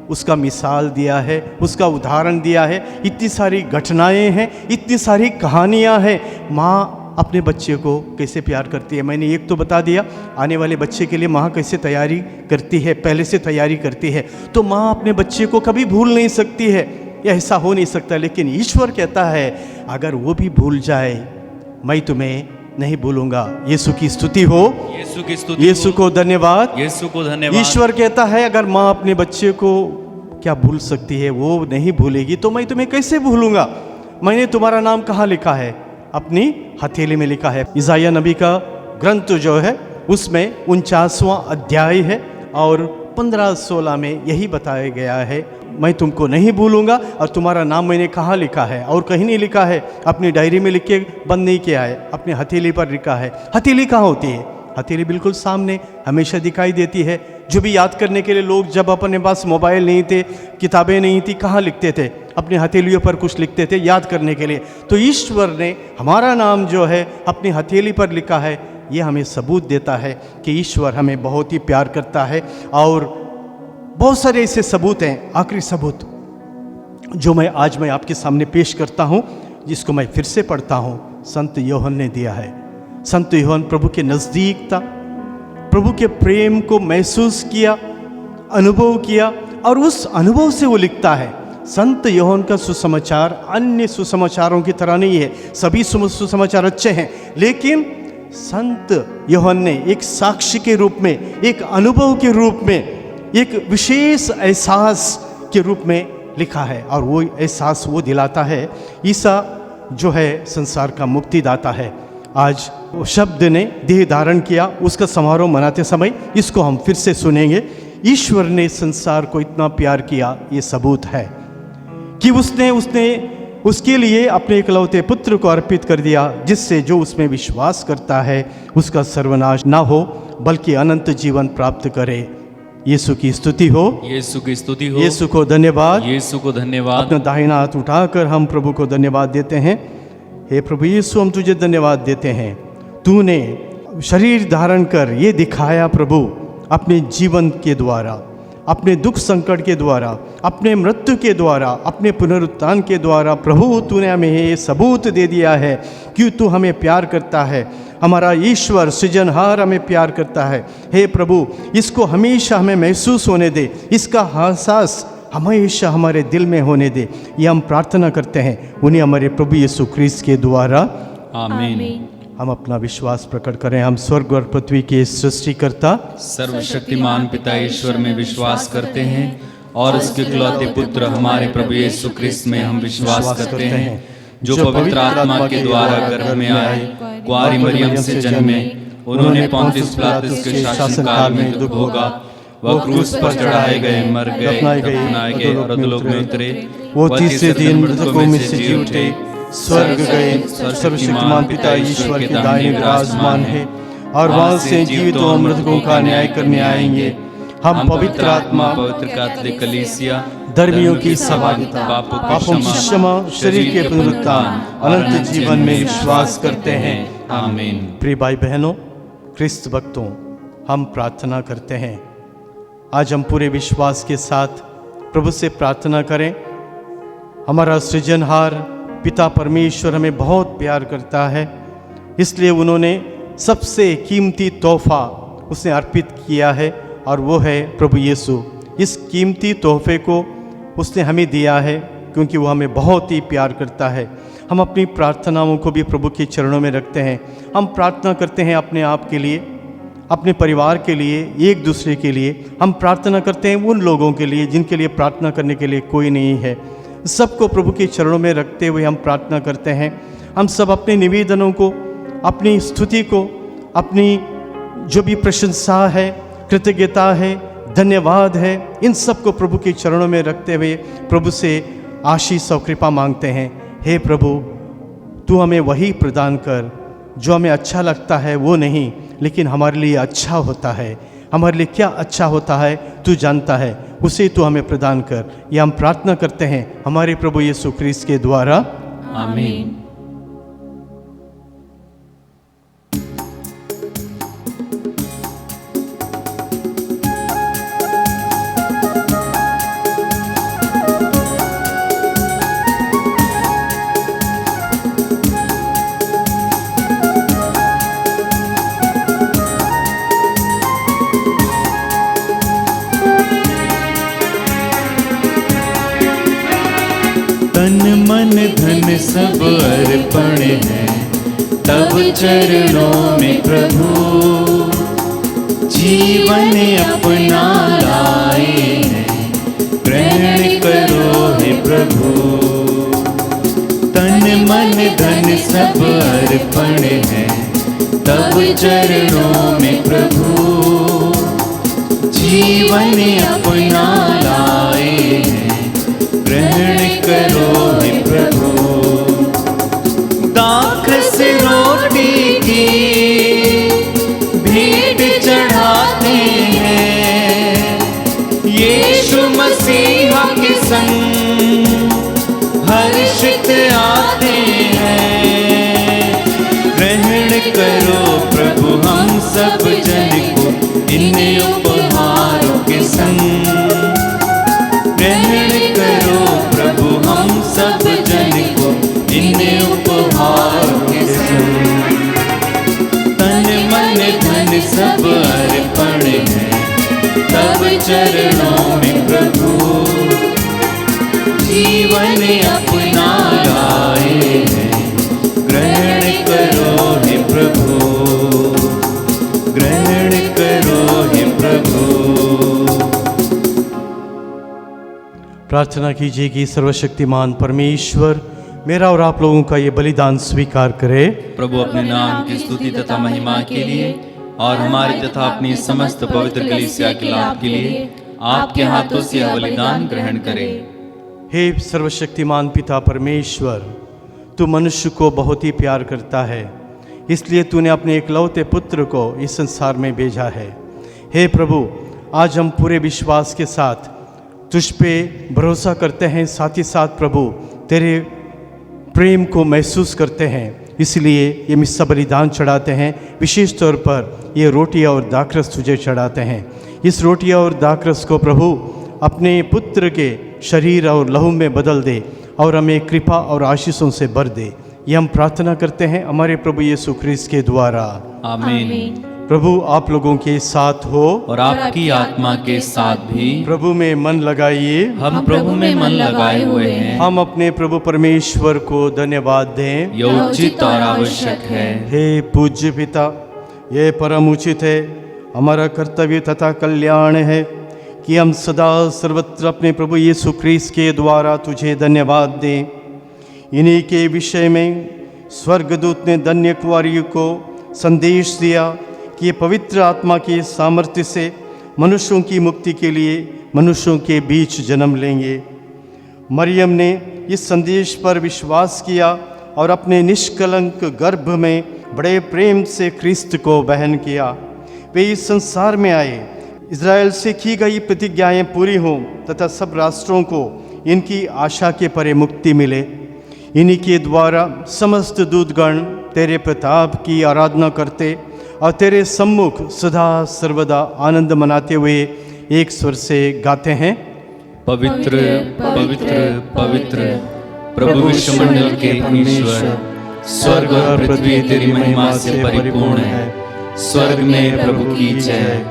उसका मिसाल दिया है, उसका उदाहरण दिया है। इतनी सारी घटनाएं हैं, इतनी सारी कहानियाँ हैं, माँ अपने बच्चे को कैसे प्यार करती है। मैंने एक तो बता दिया, आने वाले बच्चे के लिए माँ कैसे तैयारी करती है, पहले से तैयारी करती है। तो माँ अपने बच्चे को कभी भूल नहीं सकती है, ऐसा हो नहीं सकता। लेकिन ईश्वर कहता है, अगर वो भी भूल जाए, मैं तुम्हें नहीं भूलूंगा। यीशु की स्तुति हो, यीशु की स्तुति यीशु हो, को धन्यवाद। यीशु को धन्यवाद। ईश्वर कहता है अगर माँ अपने बच्चे को क्या भूल सकती है, वो नहीं भूलेगी, तो मैं तुम्हें कैसे भूलूंगा। मैंने तुम्हारा नाम कहाँ लिखा है? अपनी हथेली में लिखा है। इसाया नबी का ग्रंथ जो है उसमें 49वां अध्याय है और 15-16 में यही बताया गया है, मैं तुमको नहीं भूलूंगा और तुम्हारा नाम मैंने कहाँ लिखा है। और कहीं नहीं लिखा है, अपनी डायरी में लिख के बंद नहीं किया है, अपनी हथेली पर लिखा है। हथेली कहाँ होती है? हथेली बिल्कुल सामने हमेशा दिखाई देती है। जो भी याद करने के लिए लोग जब अपने पास मोबाइल नहीं थे, किताबें नहीं थी, कहाँ लिखते थे? अपनी हथेलियों पर कुछ लिखते थे याद करने के लिए। तो ईश्वर ने हमारा नाम जो है अपनी हथेली पर लिखा है। ये हमें सबूत देता है कि ईश्वर हमें बहुत ही प्यार करता है। और बहुत सारे ऐसे सबूत हैं। आखिरी सबूत जो मैं आपके सामने पेश करता हूँ, जिसको मैं फिर से पढ़ता हूँ, संत यूहन्ना ने दिया है। संत यूहन्ना प्रभु के नज़दीक था, प्रभु के प्रेम को महसूस किया, अनुभव किया और उस अनुभव से वो लिखता है। संत यूहन्ना का सुसमाचार अन्य सुसमाचारों की तरह नहीं है। सभी सुसमाचार अच्छे हैं, लेकिन संत यूहन्ना ने एक साक्षी के रूप में, एक अनुभव के रूप में, एक विशेष एहसास के रूप में लिखा है। और वो एहसास वो दिलाता है, ईसा जो है संसार का मुक्तिदाता है। आज वो शब्द ने देह धारण किया, उसका समारोह मनाते समय इसको हम फिर से सुनेंगे। ईश्वर ने संसार को इतना प्यार किया, ये सबूत है कि उसने उसके लिए अपने इकलौते पुत्र को अर्पित कर दिया, जिससे जो उसमें विश्वास करता है उसका सर्वनाश ना हो बल्कि अनंत जीवन प्राप्त करे। यीशु की स्तुति हो, यीशु की स्तुति हो, यीशु को धन्यवाद। यीशु को धन्यवाद। अपना दाहिना हाथ उठाकर हम प्रभु को धन्यवाद देते हैं। हे प्रभु यीशु, हम तुझे धन्यवाद देते हैं, तूने शरीर धारण कर ये दिखाया प्रभु, अपने जीवन के द्वारा, अपने दुख संकट के द्वारा, अपने मृत्यु के द्वारा, अपने पुनरुत्थान के द्वारा प्रभु तूने हमें ये सबूत दे दिया है कि तू हमें प्यार करता है। हमारा ईश्वर सृजनहार हमें प्यार करता है। हे प्रभु, इसको हमेशा हमें महसूस होने दे, इसका एहसास हमेशा हमारे दिल में होने दे। ये हम प्रार्थना करते हैं उन्हीं हमारे प्रभु यीशु ख्रीस्त के द्वारा, आमीन। हम अपना विश्वास प्रकट करें। हम स्वर्ग और पृथ्वी के सृष्टिकर्ता सर्वशक्तिमान पिता ईश्वर में विश्वास करते हैं और उसके इकलौते पुत्र हमारे प्रभु यीशु ख्रीस्त में हम विश्वास करते हैं, जो पवित्र आत्मा के द्वारा गर्भ में आए, कुंवारी मरियम से जन्मे, उन्होंने पोंतियुस पिलातुस के शासनकाल में दुख भोगा, वह क्रूस पर चढ़ाए गए, मर गए, दफनाए गए और अधोलोक में उतरे, वो तीसरे दिन मृतकों में से जी उठे, स्वर्ग गए, सर्वशक्तिमान पिता ईश्वर के दाहिने विराजमान है और वहां से जीवितों और मृतकों का न्याय करने आएंगे। हम पवित्र आत्मा, पवित्र कैथोलिक कलीसिया, धर्मियों की सहभागिता, पापों की क्षमा, शरीर के पुनरुत्थान, अनंत जीवन में विश्वास करते हैं। आमीन। प्रिय भाई बहनों, ख्रिस्त भक्तों, हम प्रार्थना करते हैं। आज हम पूरे विश्वास के साथ प्रभु से प्रार्थना करें। हमारा सृजनहार पिता परमेश्वर हमें बहुत प्यार करता है, इसलिए उन्होंने सबसे कीमती तोहफा उसने अर्पित किया है और वो है प्रभु यीशु। इस कीमती तोहफे को उसने हमें दिया है क्योंकि वो हमें बहुत ही प्यार करता है। हम अपनी प्रार्थनाओं को भी प्रभु के चरणों में रखते हैं। हम प्रार्थना करते हैं अपने आप के लिए, अपने परिवार के लिए, एक दूसरे के लिए। हम प्रार्थना करते हैं उन लोगों के लिए जिनके लिए प्रार्थना करने के लिए कोई नहीं है। सबको प्रभु के चरणों में रखते हुए हम प्रार्थना करते हैं। हम सब अपने निवेदनों को, अपनी स्तुति को, अपनी जो भी प्रशंसा है, कृतज्ञता है, धन्यवाद है, इन सब को प्रभु के चरणों में रखते हुए प्रभु से आशीष और कृपा मांगते हैं। हे प्रभु, तू हमें वही प्रदान कर जो हमें अच्छा लगता है वो नहीं, लेकिन हमारे लिए अच्छा होता है। हमारे लिए क्या अच्छा होता है तू जानता है, उसे तू हमें प्रदान कर। ये हम प्रार्थना करते हैं हमारे प्रभु यीशु ख्रीस्त के द्वारा, आमीन। तन मन धन सब अर्पण है, तब चरणों में प्रभु जीवन अपना लाए हैं। ग्रहण करो हे प्रभु, तन मन धन सब अर्पण है। तब चरणों में प्रभु जीवन अपना लाए हैं। ग्रहण करो हे प्रभु। दाखरस रोटी की भेंट चढ़ाते हैं। यीशु मसीहा के संग हर्षित आते हैं। ग्रहण करो प्रभु हम सब जन को इन उपहारों के संग। ग्रहण करो प्रभु हम सब जन को इन उपहारों के संग। तन मन धन सब अर्पण है। तब चरणों में प्रभु जीवन अपना लाए हैं। ग्रहण करो हे प्रभु, ग्रहण करो हे प्रभु। प्रार्थना कीजिए कि सर्वशक्तिमान परमेश्वर मेरा और आप लोगों का ये बलिदान स्वीकार करे। प्रभु अपने नाम की स्तुति तथा महिमा के लिए और हमारी तथा अपनी समस्त पवित्र कलीसिया के लाभ के लिए आपके हाथों से यह बलिदान ग्रहण करे। हे सर्वशक्तिमान पिता परमेश्वर, तू मनुष्य को बहुत ही प्यार करता है, इसलिए तूने अपने एकलौते पुत्र को इस संसार में भेजा है। हे प्रभु, आज हम पूरे विश्वास के साथ तुझ पे भरोसा करते हैं, साथ ही साथ प्रभु तेरे प्रेम को महसूस करते हैं, इसलिए ये मिस्सा बलिदान चढ़ाते हैं। विशेष तौर पर ये रोटियाँ और दाखरस तुझे चढ़ाते हैं। इस रोटियाँ और दाखरस को प्रभु अपने पुत्र के शरीर और लहू में बदल दे और हमें कृपा और आशीषों से भर दे। ये हम प्रार्थना करते हैं हमारे प्रभु यीशु ख्रिस्त के द्वारा। आमीन। प्रभु आप लोगों के साथ हो और आपकी आत्मा के साथ भी। प्रभु में मन लगाइए। हम प्रभु में मन लगाए हुए हैं। हम अपने प्रभु परमेश्वर को धन्यवाद दें। यह उचित और आवश्यक है। हे पूज्य पिता, ये परम उचित है, हमारा कर्तव्य तथा कल्याण है कि हम सदा सर्वत्र अपने प्रभु यीशु ख्रिस्त के द्वारा तुझे धन्यवाद दें। इन्हीं के विषय में स्वर्गदूत ने धन्य कुंवारी को संदेश दिया कि ये पवित्र आत्मा के सामर्थ्य से मनुष्यों की मुक्ति के लिए मनुष्यों के बीच जन्म लेंगे। मरियम ने इस संदेश पर विश्वास किया और अपने निष्कलंक गर्भ में बड़े प्रेम से ख्रिस्त को वहन किया। वे इस संसार में आए, इज़राइल से की गई प्रतिज्ञाएं पूरी हों तथा सब राष्ट्रों को इनकी आशा के परे मुक्ति मिले। इन्हीं के द्वारा समस्त दूतगण तेरे प्रताप की आराधना करते और तेरे सम्मुख सदा सर्वदा आनंद मनाते हुए एक स्वर से गाते हैं। पवित्र पवित्र पवित्र प्रभु विश्वमंडल के ईश्वर, स्वर्ग और पृथ्वी तेरी महिमा से परिपूर्ण है। स्वर्ग में प्रभु की जय।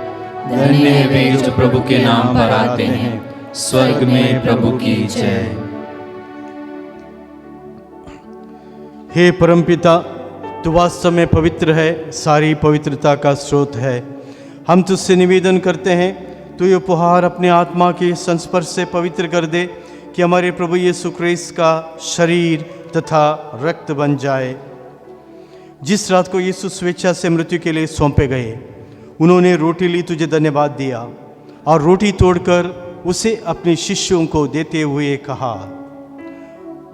धन्य है वे जो प्रभु के नाम पर आते हैं। स्वर्ग में प्रभु की जय। हे परमपिता, तू वास्तव में पवित्र है, सारी पवित्रता का स्रोत है। हम तुझसे निवेदन करते हैं, तू ये उपहार अपने आत्मा के संस्पर्श से पवित्र कर दे कि हमारे प्रभु यीशु ख्रिस्त का शरीर तथा रक्त बन जाए। जिस रात को यीशु स्वेच्छा से मृत्यु के लिए सौंपे गए, उन्होंने रोटी ली, तुझे धन्यवाद दिया और रोटी तोड़कर उसे अपने शिष्यों को देते हुए कहा,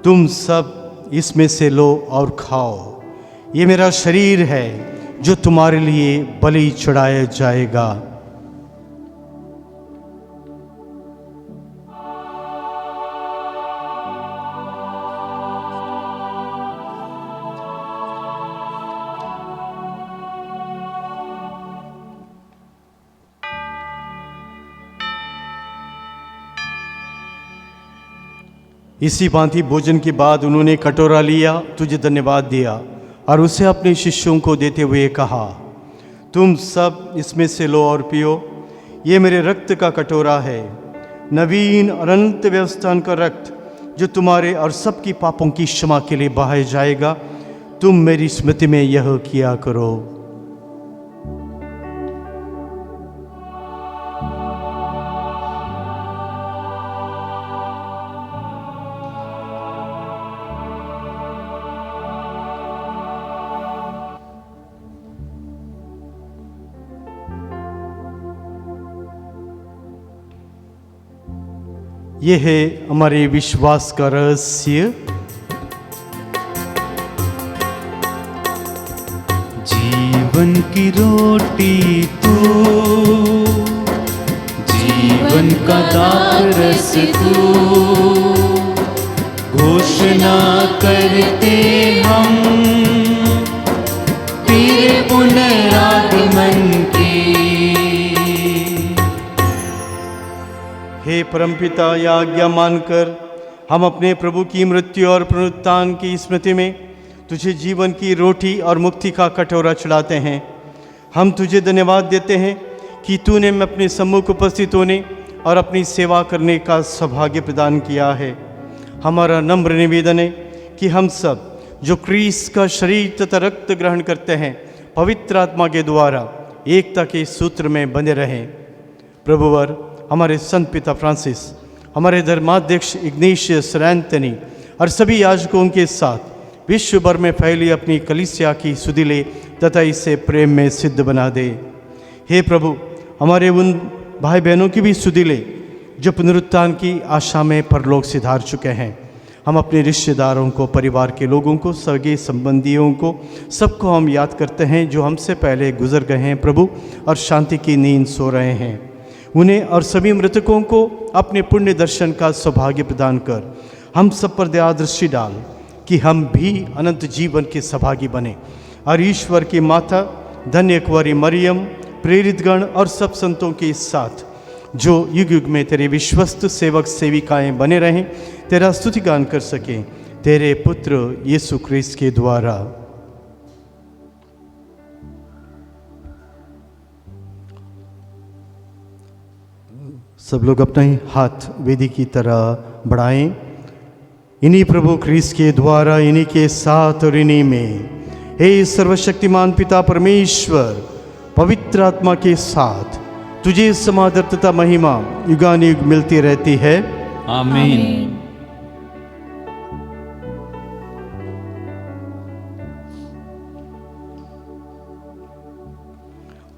तुम सब इसमें से लो और खाओ, ये मेरा शरीर है जो तुम्हारे लिए बलि चढ़ाया जाएगा। इसी भांति भोजन के बाद उन्होंने कटोरा लिया, तुझे धन्यवाद दिया और उसे अपने शिष्यों को देते हुए कहा, तुम सब इसमें से लो और पियो, ये मेरे रक्त का कटोरा है, नवीन अनंत व्यवस्थान का रक्त जो तुम्हारे और सबकी पापों की क्षमा के लिए बहाया जाएगा। तुम मेरी स्मृति में यह किया करो। यह है हमारे विश्वास का रहस्य। जीवन की रोटी तू, जीवन का दारस तू, घोषणा करते हम तेरे पुनरागमन की। हे परमपिता, यह आज्ञा मानकर हम अपने प्रभु की मृत्यु और पुनरुत्थान की स्मृति में तुझे जीवन की रोटी और मुक्ति का कटोरा चढ़ाते हैं। हम तुझे धन्यवाद देते हैं कि तूने हमें अपने सम्मुख उपस्थित होने और अपनी सेवा करने का सौभाग्य प्रदान किया है। हमारा नम्र निवेदन है कि हम सब जो क्रीस्त का शरीर तथा रक्त ग्रहण करते हैं, पवित्र आत्मा के द्वारा एकता के सूत्र में बने रहें। प्रभुवर, हमारे संत पिता फ्रांसिस, हमारे धर्माध्यक्ष इग्नेशियस एंथनी और सभी याजकों के साथ विश्व भर में फैली अपनी कलीसिया की सुधि ले तथा इसे प्रेम में सिद्ध बना दे। हे प्रभु, हमारे उन भाई बहनों की भी सुधि ले जो पुनरुत्थान की आशा में परलोक सिधार चुके हैं। हम अपने रिश्तेदारों को, परिवार के लोगों को, सगे संबंधियों को, सबको हम याद करते हैं जो हमसे पहले गुजर गए हैं प्रभु और शांति की नींद सो रहे हैं। उन्हें और सभी मृतकों को अपने पुण्य दर्शन का सौभाग्य प्रदान कर हम सब पर दया दृष्टि डाल कि हम भी अनंत जीवन के सौभागी बने और ईश्वर की माता धन्य कुंवारी मरियम, प्रेरितगण और सब संतों के साथ जो युग युग में तेरे विश्वस्त सेवक सेविकाएं बने रहें, तेरा स्तुतिगान कर सकें तेरे पुत्र यीशु क्रिस्त के द्वारा। सब लोग अपना ही हाथ वेदी की तरह बढ़ाएं। इन्हीं प्रभु क्रिस्त के द्वारा, इन्हीं के साथ और इन्हीं में हे सर्वशक्तिमान पिता परमेश्वर, पवित्र आत्मा के साथ तुझे समादर तथा महिमा युगानुयुग मिलती रहती है। आमीन।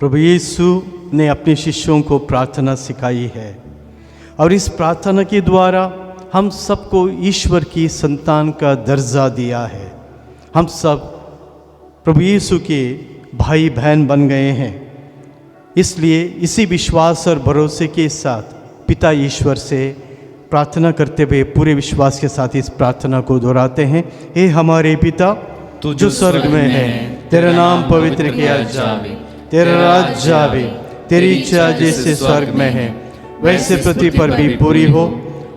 प्रभु यीशु ने अपने शिष्यों को प्रार्थना सिखाई है और इस प्रार्थना के द्वारा हम सबको ईश्वर की संतान का दर्जा दिया है। हम सब प्रभु यीशु के भाई बहन बन गए हैं। इसलिए इसी विश्वास और भरोसे के साथ पिता ईश्वर से प्रार्थना करते हुए पूरे विश्वास के साथ इस प्रार्थना को दोहराते हैं। हे हमारे पिता, तू जो स्वर्ग में है, तेरा नाम पवित्र किया जाए, तेरा राज्य आवे, तेरी इच्छा जैसे स्वर्ग में है वैसे पृथ्वी पर भी पूरी हो।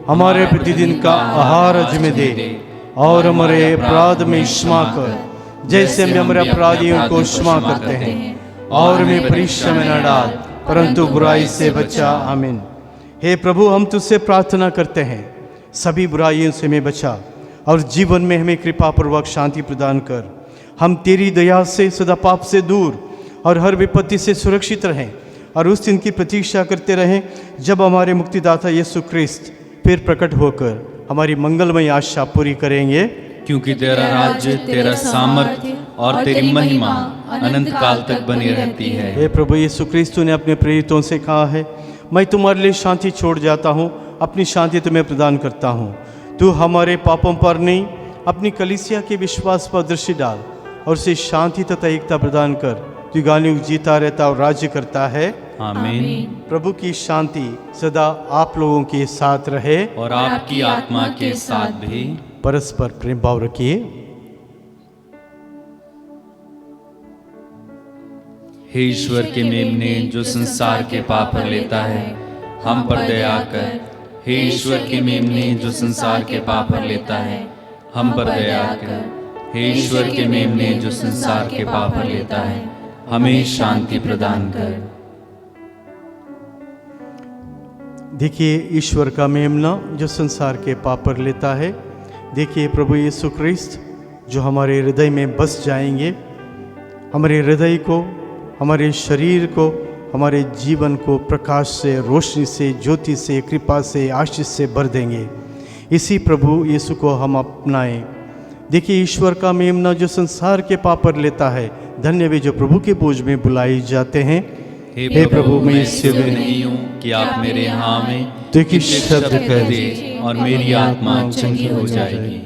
हमारे प्रतिदिन का आहार आज हमें दे और हमारे अपराध में क्षमा कर जैसे हम हमारे अपराधियों को क्षमा करते हैं, और हमें परीक्षा में न डाल परंतु बुराई से बचा। आमीन। हे प्रभु, हम तुझसे प्रार्थना करते हैं सभी बुराइयों से हमें बचा और जीवन में हमें कृपा पूर्वक शांति प्रदान कर। हम तेरी दया से सदा पाप से दूर और हर विपत्ति से सुरक्षित रहें और उस दिन की प्रतीक्षा करते रहें जब हमारे मुक्तिदाता यीशु क्रिस्त फिर प्रकट होकर हमारी मंगलमय आशा पूरी करेंगे। क्योंकि तेरा राज्य, तेरा सामर्थ्य और तेरी महिमा अनंत काल तक बनी रहती है। हे प्रभु यीशु क्रिस्त ने अपने प्रेरितों से कहा है, मैं तुम्हारे लिए शांति छोड़ जाता हूँ, अपनी शांति तुम्हें प्रदान करता हूँ। तू हमारे पापों पर नहीं, अपनी कलीसिया के विश्वास पर दृष्टि डाल और उसे शांति तथा एकता प्रदान कर। तू युगानुयुग जीता रहता और राज्य करता है। आमीन। प्रभु की शांति सदा आप लोगों के साथ रहे और आपकी आत्मा के साथ भी। परस्पर प्रेम भाव रखिए। हे ईश्वर के मेमने जो संसार के पाप पर लेता है, हम पर दया कर। हे ईश्वर के मेमने जो संसार के पाप पर लेता है, हम पर दया कर। हे ईश्वर के मेमने जो संसार के पाप पर लेता है, हमें शांति प्रदान कर। देखिए ईश्वर का मेमना जो संसार के पाप पर लेता है। देखिए प्रभु यीशु क्रिस्त जो हमारे हृदय में बस जाएंगे, हमारे हृदय को, हमारे शरीर को, हमारे जीवन को प्रकाश से, रोशनी से, ज्योति से, कृपा से, आशीष से भर देंगे। इसी प्रभु यीशु को हम अपनाएं। देखिए, ईश्वर का मेमना जो संसार के पाप पर लेता है, धन्य वे जो प्रभु के बोझ में बुलाए जाते हैं। हे प्रभु, मैं इससे योग्य नहीं हूँ कि आप मेरे हाँ में तो एक शब्द कह दे और मेरी आत्मा चंगी हो जाएगी।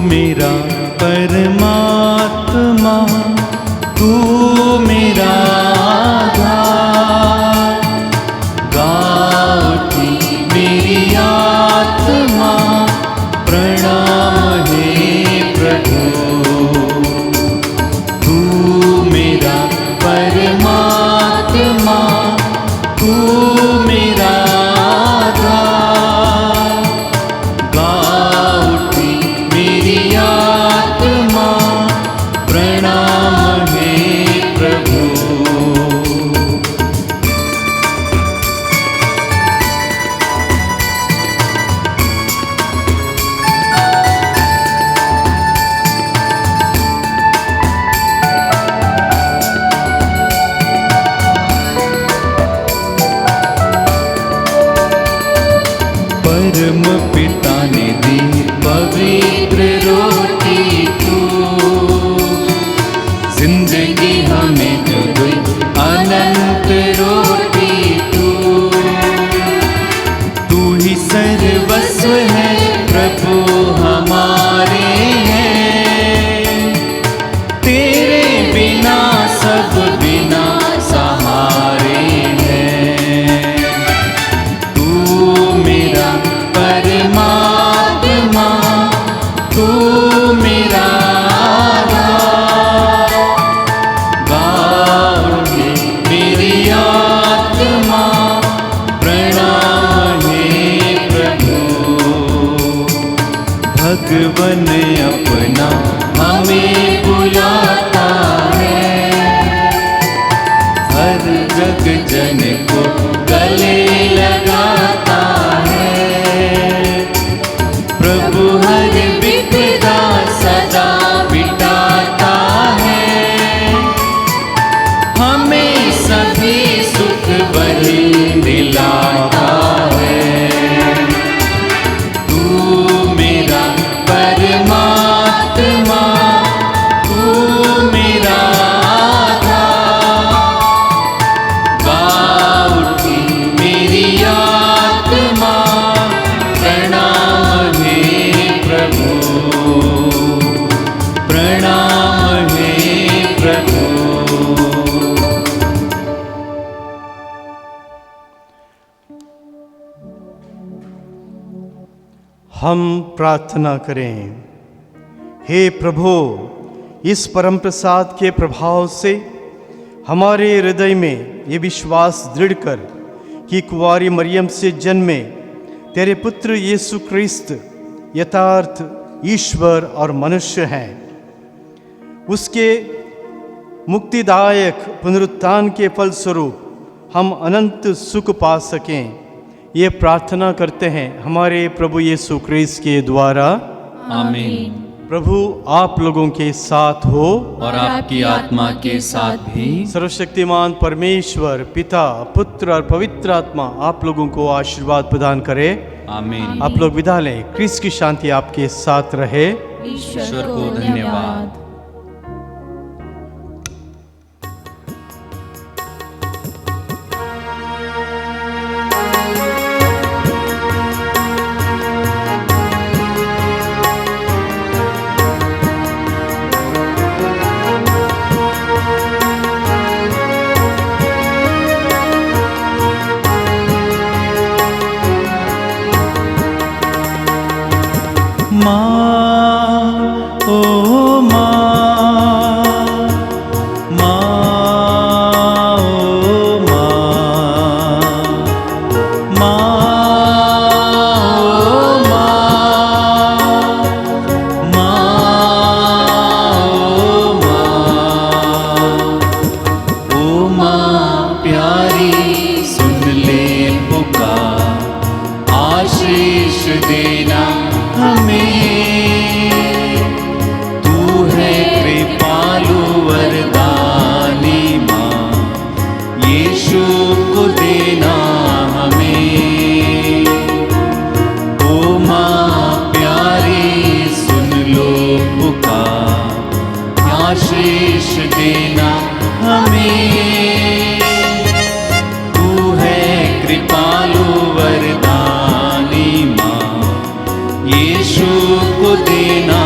मेरा परमात्मा, तू मेरा आधार, गाती मेरी आत्मा, प्रणाम हे प्रभु। तू मेरा परमात्मा, तू मेरा आधार, गाती मेरी आत्मा, प्रणाम हे प्रभु। परम पिता ने दी पवित्र रोटी तू, जिंदगी हमें जो दी अनंत रोटी तू ही सर्वस्व है प्रभु हमारे हैं, तेरे बिना सब बिना सहारे हैं। तू मेरा परमात्मा, तू मेरा आधार, गाओगे मेरी आत्मा, प्रणाम हे प्रभु। भगवन अपना हमें बुलाता है, हर जग जन को गले लगाता है। प्रभु हर विपदा सदा मिटाता है, हमें सभी सुख वही दिलाता है। तू मेरा परमात्मा, तू मेरा आधार, गाऊठी मेरी आत्मा, प्रणाम हे प्रभु, प्रणाम हे प्रभु। हम प्रार्थना करें। हे प्रभु, इस परम प्रसाद के प्रभाव से हमारे हृदय में ये विश्वास दृढ़ कर कि कुंवारी मरियम से जन्मे तेरे पुत्र यीशु क्रिस्त यथार्थ ईश्वर और मनुष्य हैं, उसके मुक्तिदायक पुनरुत्थान के फलस्वरूप हम अनंत सुख पा सकें, ये प्रार्थना करते हैं हमारे प्रभु यीशु क्रिस्त के द्वारा। आमीन। प्रभु आप लोगों के साथ हो और आपकी आत्मा के साथ भी। सर्वशक्तिमान परमेश्वर पिता, पुत्र और पवित्र आत्मा आप लोगों को आशीर्वाद प्रदान करे। आमीन। आप लोग विदा लें। क्रिस्त की शांति आपके साथ रहे। ईश्वर को धन्यवाद। देना हमें। तू है कृपालु वरदानी माँ, यीशु को देना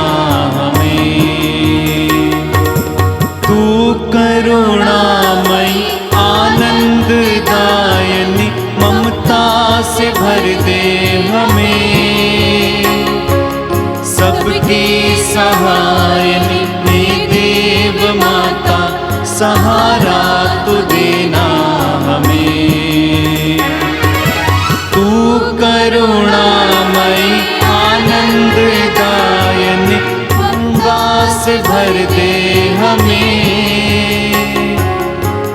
हमें। तू करुणामयी आनंददायिनी, ममता से भर दे हमें। सबकी सहायनी हे देव माता, सहारा तू देना हमें। तू करुणामयी आनंददायिनी, गंगा से भर दे हमें।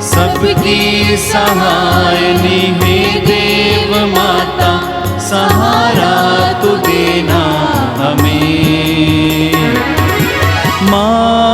सबकी सहायनी हे देव माता, सहारा तू देना हमें। माँ